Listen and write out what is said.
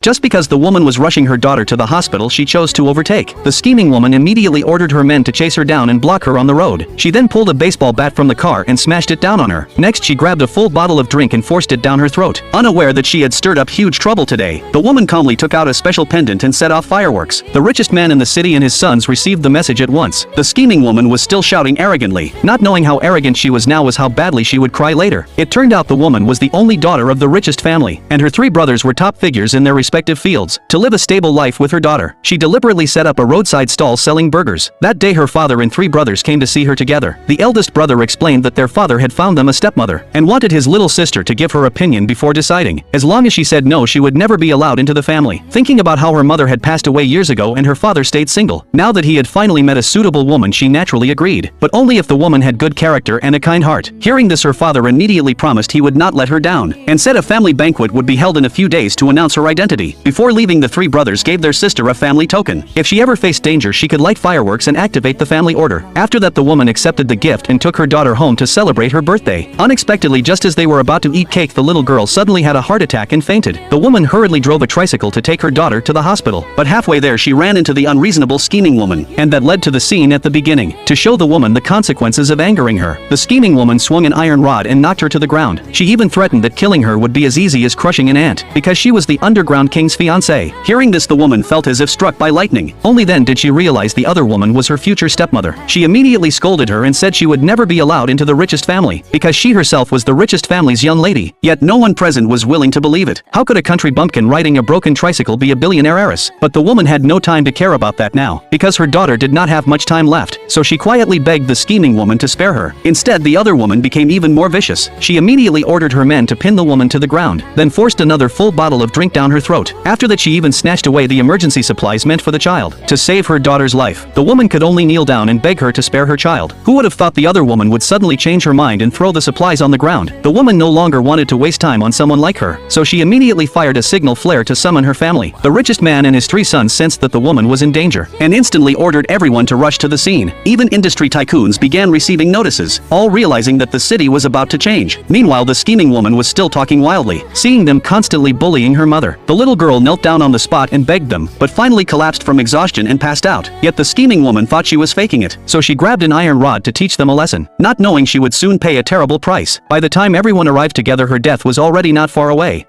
Just because the woman was rushing her daughter to the hospital, she chose to overtake. The scheming woman immediately ordered her men to chase her down and block her on the road. She then pulled a baseball bat from the car and smashed it down on her. Next, she grabbed a full bottle of drink and forced it down her throat. Unaware that she had stirred up huge trouble today, the woman calmly took out a special pendant and set off fireworks. The richest man in the city and his sons received the message at once. The scheming woman was still shouting arrogantly. Not knowing how arrogant she was now was how badly she would cry later. It turned out the woman was the only daughter of the richest family, and her three brothers were top figures in their respective fields. To live a stable life with her daughter, she deliberately set up a roadside stall selling burgers. That day her father and three brothers came to see her together. The eldest brother explained that their father had found them a stepmother, and wanted his little sister to give her opinion before deciding. As long as she said no, she would never be allowed into the family. Thinking about how her mother had passed away years ago and her father stayed single. Now that he had finally met a suitable woman, she naturally agreed, but only if the woman had good character and a kind heart. Hearing this, her father immediately promised he would not let her down, and said a family banquet would be held in a few days to announce her identity. Before leaving, the three brothers gave their sister a family token. If she ever faced danger, she could light fireworks and activate the family order. After that, the woman accepted the gift and took her daughter home to celebrate her birthday. Unexpectedly, just as they were about to eat cake, the little girl suddenly had a heart attack and fainted. The woman hurriedly drove a tricycle to take her daughter to the hospital, but halfway there she ran into the unreasonable scheming woman, and that led to the scene at the beginning. To show the woman the consequences of angering her, the scheming woman swung an iron rod and knocked her to the ground. She even threatened that killing her would be as easy as crushing an ant, because she was the underground king's fiancée. Hearing this, the woman felt as if struck by lightning. Only then did she realize the other woman was her future stepmother. She immediately scolded her and said she would never be allowed into the richest family, because she herself was the richest family's young lady. Yet no one present was willing to believe it. How could a country bumpkin riding a broken tricycle be a billionaire heiress? But the woman had no time to care about that now, because her daughter did not have much time left, so she quietly begged the scheming woman to spare her. Instead, the other woman became even more vicious. She immediately ordered her men to pin the woman to the ground, then forced another full bottle of drink down her throat. After that, she even snatched away the emergency supplies meant for the child. To save her daughter's life, the woman could only kneel down and beg her to spare her child. Who would have thought the other woman would suddenly change her mind and throw the supplies on the ground? The woman no longer wanted to waste time on someone like her, so she immediately fired a signal flare to summon her family. The richest man and his three sons sensed that the woman was in danger, and instantly ordered everyone to rush to the scene. Even industry tycoons began receiving notices, all realizing that the city was about to change. Meanwhile, the scheming woman was still talking wildly, seeing them constantly bullying her mother. The little girl knelt down on the spot and begged them, but finally collapsed from exhaustion and passed out. Yet the scheming woman thought she was faking it, so she grabbed an iron rod to teach them a lesson, not knowing she would soon pay a terrible price. By the time everyone arrived together, her death was already not far away.